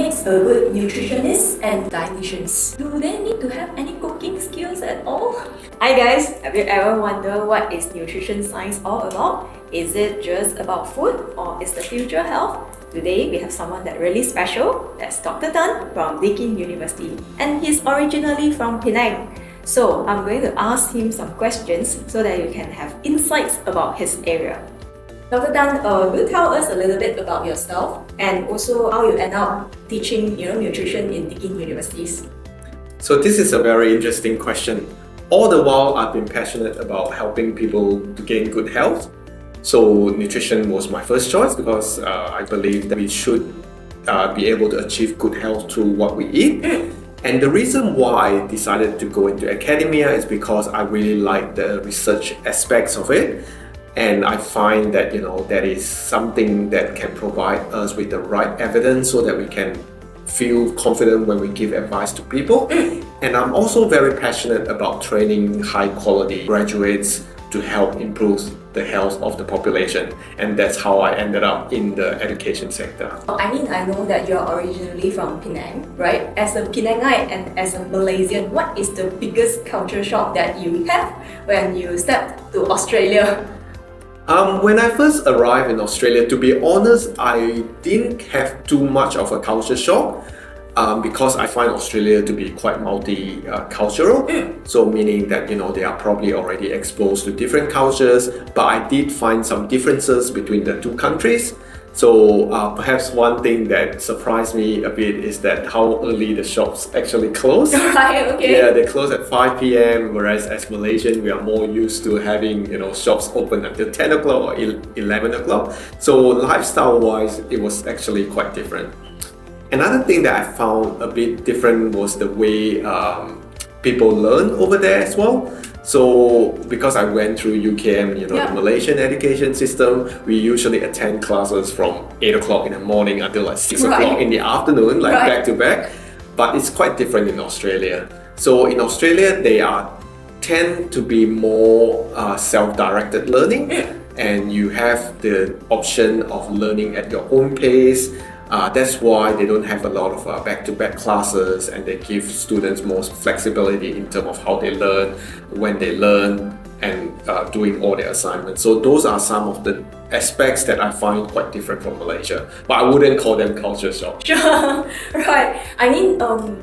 makes a good nutritionist and dietitians? Do they need to have any cooking skills at all? Hi guys, have you ever wondered what is nutrition science all about? Is it just about food or is the future health? Today we have someone that really special. That's Dr. Tan from Deakin University, and he's originally from Penang. So I'm going to ask him some questions so that you can have insights about his area. Dr. Tan, will you tell us a little bit about yourself and also how you end up teaching nutrition in Deakin Universities? So this is a very interesting question. All the while I've been passionate about helping people to gain good health. So nutrition was my first choice because I believe that we should be able to achieve good health through what we eat. And the reason why I decided to go into academia is because I really like the research aspects of it. And I find that that is something that can provide us with the right evidence so that we can feel confident when we give advice to people. And I'm also very passionate about training high quality graduates to help improve the health of the population, and that's how I ended up in the education sector. I know that you're originally from Penang, right? As a Penangite and as a Malaysian, what is the biggest culture shock that you have when you stepped to Australia? When I first arrived in Australia, to be honest, I didn't have too much of a culture shock. Because I find Australia to be quite multicultural, so meaning that they are probably already exposed to different cultures, but I did find some differences between the two countries. So perhaps one thing that surprised me a bit is that how early the shops actually close. Right, okay. Yeah, they close at 5 p.m. whereas as Malaysian we are more used to having shops open until 10 o'clock or 11 o'clock. So lifestyle wise it was actually quite different. Another thing that I found a bit different was the way people learn over there as well. So because I went through UKM, the Malaysian education system, we usually attend classes from 8 o'clock in the morning until like 6 o'clock in the afternoon, like back to back. But it's quite different in Australia. So in Australia, they tend to be more self-directed learning, and you have the option of learning at your own pace. That's why they don't have a lot of back-to-back classes, and they give students more flexibility in terms of how they learn, when they learn, and doing all their assignments. So those are some of the aspects that I find quite different from Malaysia, but I wouldn't call them culture shock. Sure, right.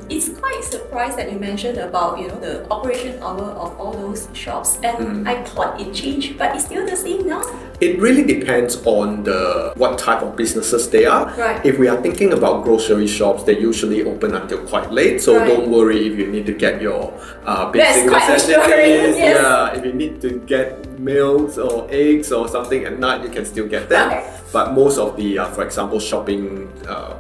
It's quite surprised that you mentioned about the operation hour of all those shops, and I thought it changed, but it's still the same now. It really depends on what type of businesses they are. Right. If we are thinking about grocery shops, they usually open until quite late. So don't worry if you need to get your basic necessities. Yes. Yeah, if you need to get milks or eggs or something at night, you can still get them. Okay. But most of the, for example, shopping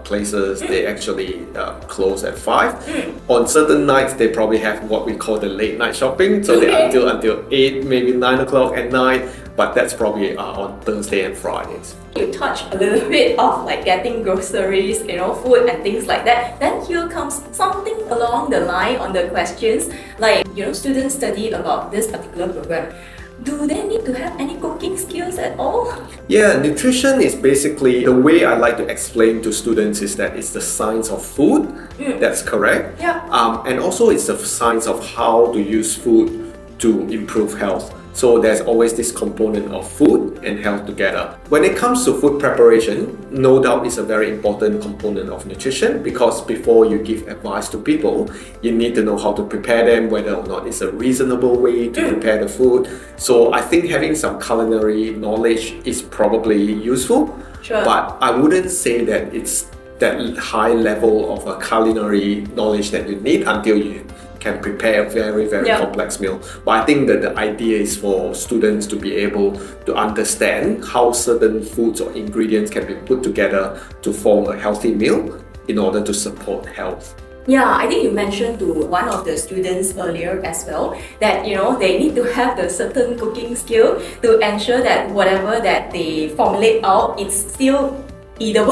places, they actually close at 5. On certain nights, they probably have what we call the late night shopping. So they until 8, maybe 9 o'clock at night. But that's probably on Thursday and Fridays. You touched a little bit of like getting groceries, food and things like that. Then here comes something along the line on the questions, like students study about this particular program. Do they need to have any cooking skills at all? Yeah, nutrition is basically, the way I like to explain to students is that it's the science of food. That's correct. Yeah. And also it's the science of how to use food to improve health. So there's always this component of food and health together. When it comes to food preparation, no doubt it's a very important component of nutrition, because before you give advice to people, you need to know how to prepare them, whether or not it's a reasonable way to prepare the food. So I think having some culinary knowledge is probably useful. Sure. But I wouldn't say that it's that high level of a culinary knowledge that you need until you can prepare a very complex meal. But I think that the idea is for students to be able to understand how certain foods or ingredients can be put together to form a healthy meal in order to support health. Yeah, I think you mentioned to one of the students earlier as well that they need to have the certain cooking skill to ensure that whatever that they formulate out, it's still eatable.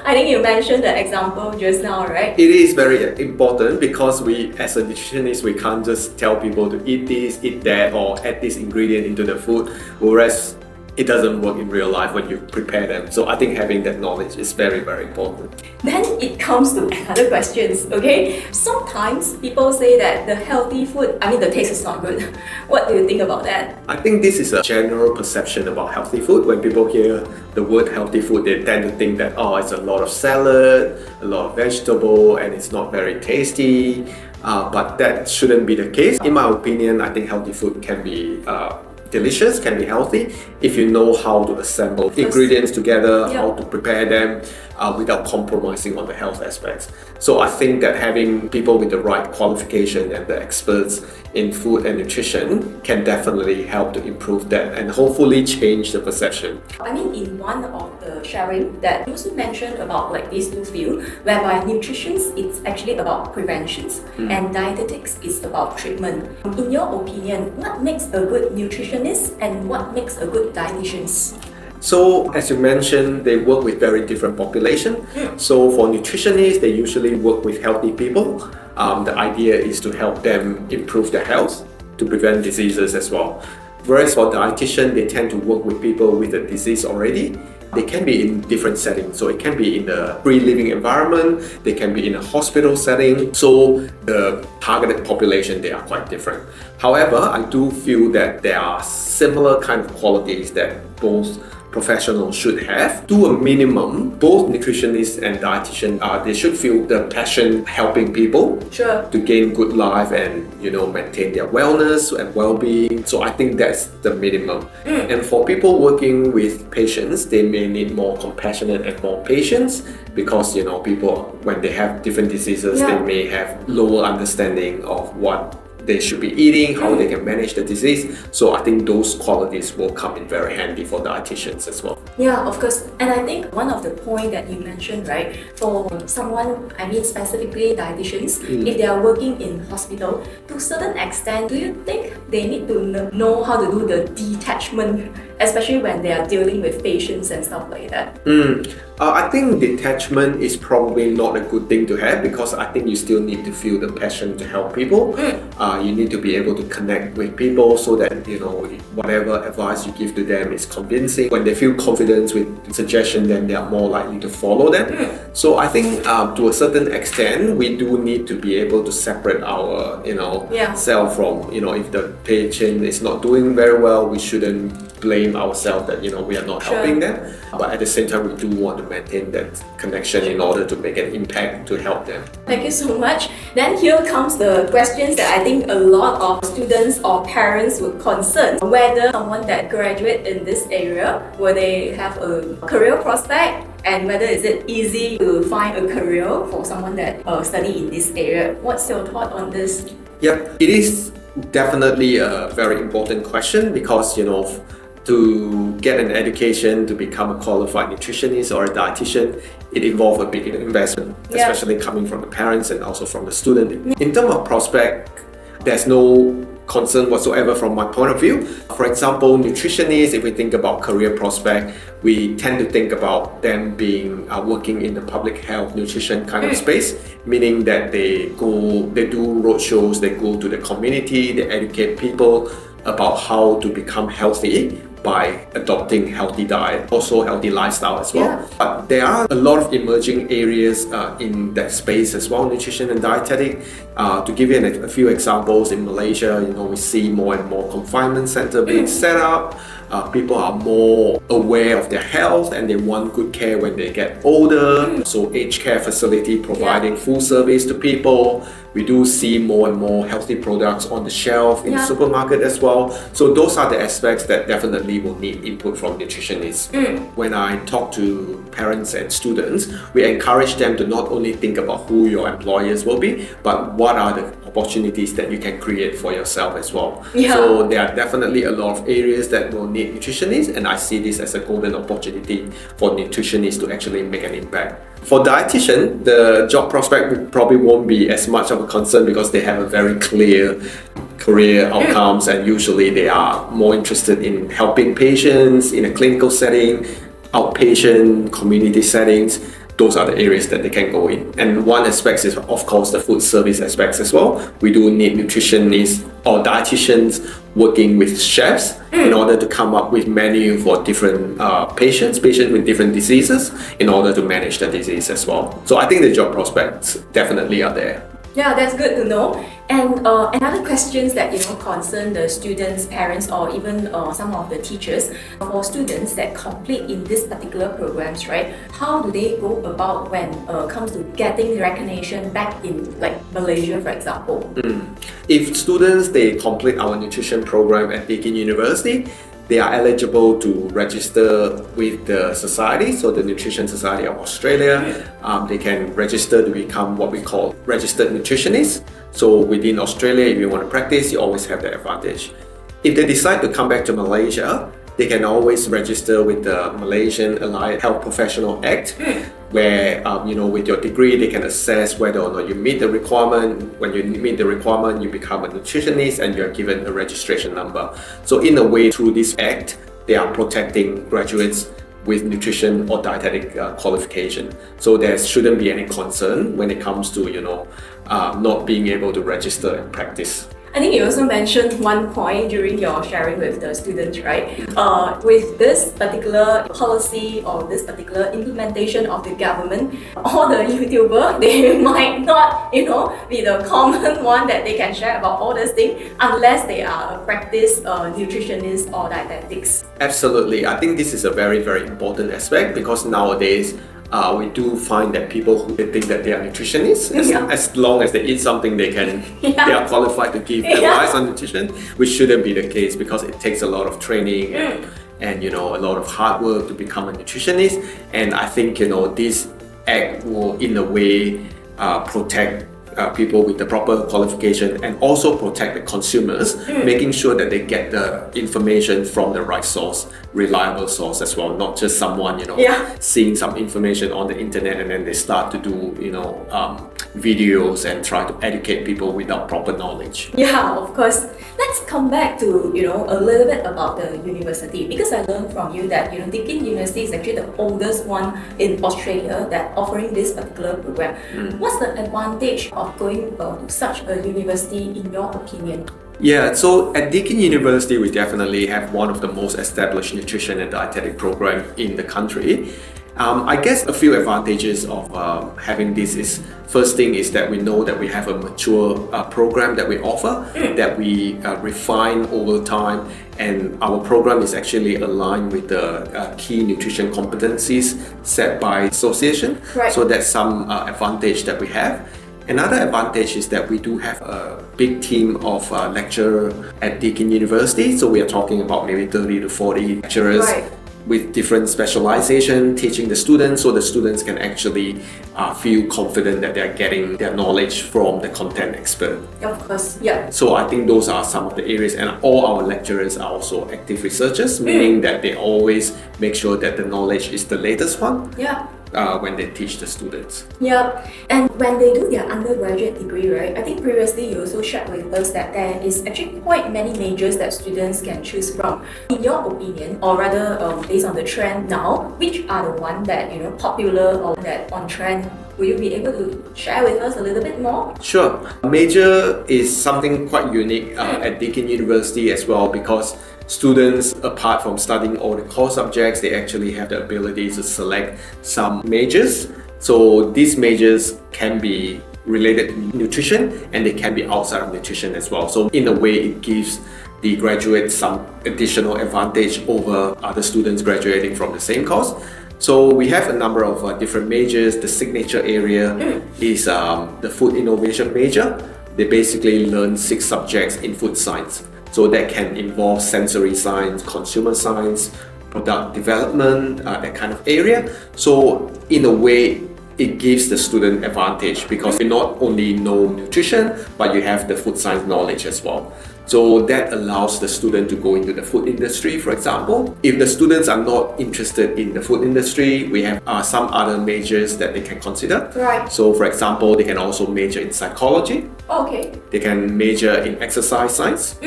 I think you mentioned the example just now, right? It is very important because we, as a nutritionist, we can't just tell people to eat this, eat that, or add this ingredient into the food. Whereas it doesn't work in real life when you prepare them. So I think having that knowledge is very, very important. Then it comes to another questions, okay? Sometimes people say that the healthy food, the taste is not good. What do you think about that? I think this is a general perception about healthy food. When people hear the word healthy food, they tend to think that, it's a lot of salad, a lot of vegetable, and it's not very tasty. But that shouldn't be the case. In my opinion, I think healthy food can be delicious, can be healthy, if you know how to assemble ingredients together, how to prepare them without compromising on the health aspects. So I think that having people with the right qualification and the experts in food and nutrition can definitely help to improve that and hopefully change the perception. In one of the sharing that you also mentioned about these two fields, whereby nutrition it's actually about preventions and dietetics is about treatment. In your opinion, what makes a good nutritionist and what makes a good dietitian? So as you mentioned, they work with very different population. So for nutritionists, they usually work with healthy people. The idea is to help them improve their health, to prevent diseases as well. Whereas for dietitian, they tend to work with people with a disease already. They can be in different settings. So it can be in the free living environment, they can be in a hospital setting. So the targeted population, they are quite different. However, I do feel that there are similar kind of qualities that both professionals should have. To a minimum, both nutritionists and dietitian they should feel the passion helping people to gain good life and maintain their wellness and well-being. So I think that's the minimum. And for people working with patients, they may need more compassionate and more patience because people, when they have different diseases, they may have lower understanding of what they should be eating, how they can manage the disease. So I think those qualities will come in very handy for dietitians as well. Yeah, of course. And I think one of the points that you mentioned, right, for someone, specifically dietitians, if they are working in hospital, to a certain extent, do you think they need to know how to do the detachment, especially when they are dealing with patients and stuff like that? I think detachment is probably not a good thing to have because I think you still need to feel the passion to help people. You need to be able to connect with people so that whatever advice you give to them is convincing. When they feel confidence with suggestion, then they are more likely to follow them. So I think to a certain extent, we do need to be able to separate our self from if the patient is not doing very well, we shouldn't blame ourselves that we are not helping them. But at the same time, we do want to maintain that connection in order to make an impact to help them. Thank you so much. Then here comes the questions that I think a lot of students or parents would concern. Whether someone that graduate in this area, will they have a career prospect? And whether is it easy to find a career for someone that study in this area? What's your thought on this? Yep, it is definitely a very important question because to get an education to become a qualified nutritionist or a dietitian, it involves a big investment, especially coming from the parents and also from the student. In terms of prospect, there's no concern whatsoever from my point of view. For example, nutritionists, if we think about career prospect, we tend to think about them being working in the public health nutrition kind of space, meaning that they do roadshows, they go to the community, they educate people about how to become healthy by adopting healthy diet, also healthy lifestyle as well. But there are a lot of emerging areas in that space as well, nutrition and dietetic. To give you a few examples, in Malaysia, we see more and more confinement center being set up. People are more aware of their health and they want good care when they get older. So aged care facility providing full service to people. We do see more and more healthy products on the shelf in the supermarket as well. So those are the aspects that definitely will need input from nutritionists. When I talk to parents and students, we encourage them to not only think about who your employers will be, but what are the opportunities that you can create for yourself as well. So there are definitely a lot of areas that will need nutritionists, and I see this as a golden opportunity for nutritionists to actually make an impact. For dietitian, the job prospect probably won't be as much of a concern because they have a very clear career outcomes, and usually they are more interested in helping patients in a clinical setting, outpatient, community settings. those are the areas that they can go in. And one aspect is, of course, the food service aspects as well. We do need nutritionists or dietitians working with chefs in order to come up with menu for different patients with different diseases in order to manage the disease as well. So I think the job prospects definitely are there. Yeah, that's good to know. And another questions that concern the students, parents, or even some of the teachers. For students that complete in this particular programs, right? How do they go about when comes to getting recognition back in like Malaysia, for example? If students they complete our nutrition program at Deakin University, they are eligible to register with the society, so the Nutrition Society of Australia. They can register to become what we call registered nutritionists. So within Australia, if you want to practice, you always have that advantage. If they decide to come back to Malaysia, they can always register with the Malaysian Allied Health Professional Act, where with your degree they can assess whether or not you meet the requirement. When you meet the requirement, you become a nutritionist and you're given a registration number. So in a way, through this act, they are protecting graduates with nutrition or dietetic qualification. So there shouldn't be any concern when it comes to not being able to register and practice. I think you also mentioned one point during your sharing with the students, right? With this particular policy or this particular implementation of the government, all the YouTuber, they might not, be the common one that they can share about all these things unless they are a practice nutritionist or dietetics. Absolutely. I think this is a very, very important aspect because nowadays we do find that people who think that they are nutritionists, as long as they eat something, they are qualified to give advice on nutrition, which shouldn't be the case because it takes a lot of training and a lot of hard work to become a nutritionist. And I think this act will in a way protect people with the proper qualification and also protect the consumers, making sure that they get the information from the right source, reliable source as well, not just someone seeing some information on the internet and then they start to do videos and try to educate people without proper knowledge. Yeah, of course. Let's come back to a little bit about the university, because I learned from you that Deakin University is actually the oldest one in Australia that offering this particular program. What's the advantage of going to such a university in your opinion? Yeah, so at Deakin University, we definitely have one of the most established nutrition and dietetic program in the country. I guess a few advantages of having this is, first thing is that we know that we have a mature program that we offer, that we refine over time, and our program is actually aligned with the key nutrition competencies set by association. Right. So that's some advantage that we have. Another advantage is that we do have a big team of lecturers at Deakin University. So we are talking about maybe 30 to 40 lecturers. Right. With different specialization, teaching the students, so the students can actually feel confident that they're getting their knowledge from the content expert. Of course, yeah. So I think those are some of the areas, and all our lecturers are also active researchers, meaning that they always make sure that the knowledge is the latest one. Yeah. When they teach the students. Yeah, and when they do their undergraduate degree, right, I think previously you also shared with us that there is actually quite many majors that students can choose from. In your opinion, or rather based on the trend now, which are the ones that popular or that on trend? Will you be able to share with us a little bit more? Sure. Major is something quite unique at Deakin University as well, because students, apart from studying all the core subjects, they actually have the ability to select some majors. So these majors can be related to nutrition and they can be outside of nutrition as well. So in a way, it gives the graduates some additional advantage over other students graduating from the same course. So we have a number of different majors. The signature area is the food innovation major. They basically learn 6 subjects in food science. So that can involve sensory science, consumer science, product development, that kind of area. So in a way, it gives the student advantage because you not only know nutrition, but you have the food science knowledge as well. So that allows the student to go into the food industry, for example. If the students are not interested in the food industry, we have some other majors that they can consider. Right. So for example, they can also major in psychology. Okay. They can major in exercise science.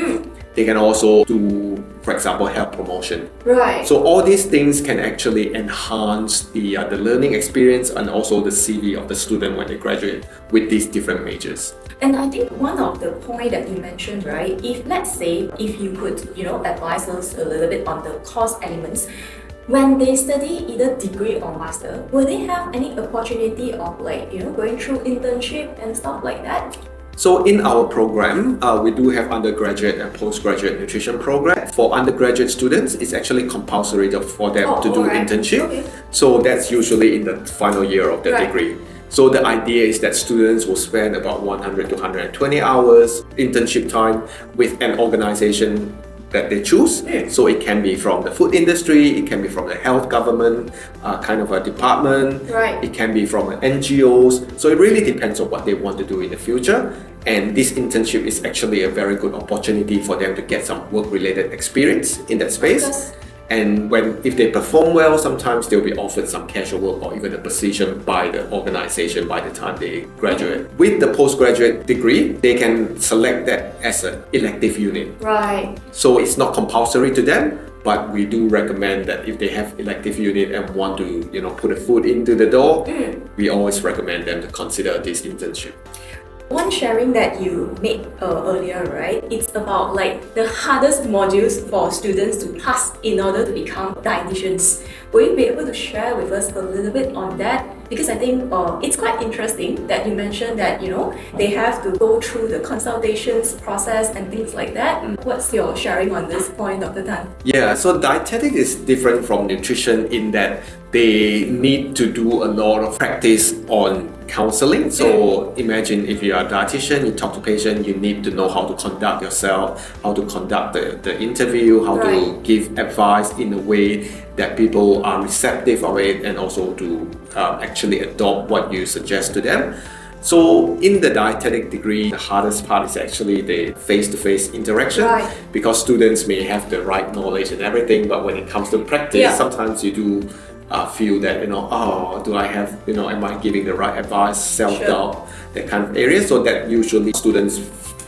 They can also do, for example, health promotion. Right. So all these things can actually enhance the learning experience and also the CV of the student when they graduate with these different majors. And I think one of the point that you mentioned, right, if let's say if you could, advise us a little bit on the course elements, when they study either degree or master, will they have any opportunity of going through internship and stuff like that? So in our program, we do have undergraduate and postgraduate nutrition program. For undergraduate students, it's actually compulsory for them to do internship. Okay. So that's usually in the final year of the degree. So the idea is that students will spend about 100 to 120 hours internship time with an organization that they choose. So it can be from the food industry, it can be from the health government kind of a department, it can be from NGOs. So it really depends on what they want to do in the future. And this internship is actually a very good opportunity for them to get some work-related experience in that space. And if they perform well, sometimes they'll be offered some casual work or even a position by the organization by the time they graduate. With the postgraduate degree, they can select that as an elective unit. Right. So it's not compulsory to them, but we do recommend that if they have elective unit and want to, put a foot into the door, we always recommend them to consider this internship. One sharing that you made earlier, right? It's about the hardest modules for students to pass in order to become dietitians. Will you be able to share with us a little bit on that? Because I think it's quite interesting that you mentioned that they have to go through the consultations process and things like that. What's your sharing on this point, Dr. Tan? Yeah, so dietetics is different from nutrition in that they need to do a lot of practice on counseling. So imagine if you are a dietitian, you talk to patient, you need to know how to conduct yourself, how to conduct the interview, how to give advice in a way that people are receptive of it and also to actually adopt what you suggest to them. So in the dietetic degree, the hardest part is actually the face-to-face interaction because students may have the right knowledge and everything, but when it comes to practice, sometimes you do feel that, do I have, am I giving the right advice, self-doubt, that kind of area. So that usually students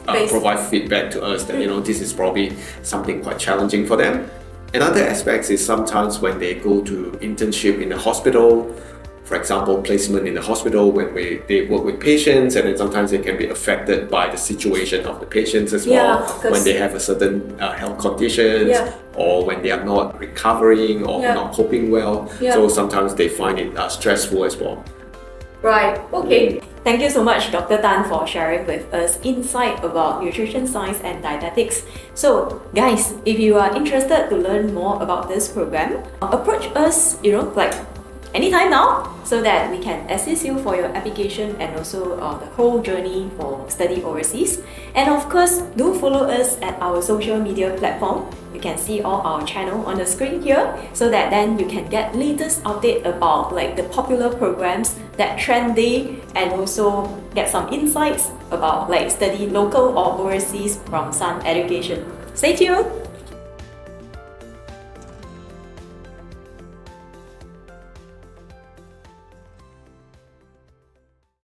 provide feedback to us that, this is probably something quite challenging for them. Another aspect is sometimes when they go to internship in the hospital, for example, placement in the hospital when they work with patients, and then sometimes they can be affected by the situation of the patients as well, when they have a certain health conditions or when they are not recovering or not coping well. So sometimes they find it stressful as well. Right, okay. Thank you so much, Dr. Tan, for sharing with us insight about nutrition science and dietetics. So, guys, if you are interested to learn more about this program, approach us, anytime now, so that we can assist you for your application and also the whole journey for study overseas. And of course, do follow us at our social media platform. You can see all our channel on the screen here, so that then you can get latest update about the popular programs that trendy, and also get some insights about study local or overseas from Sun Education. Stay tuned!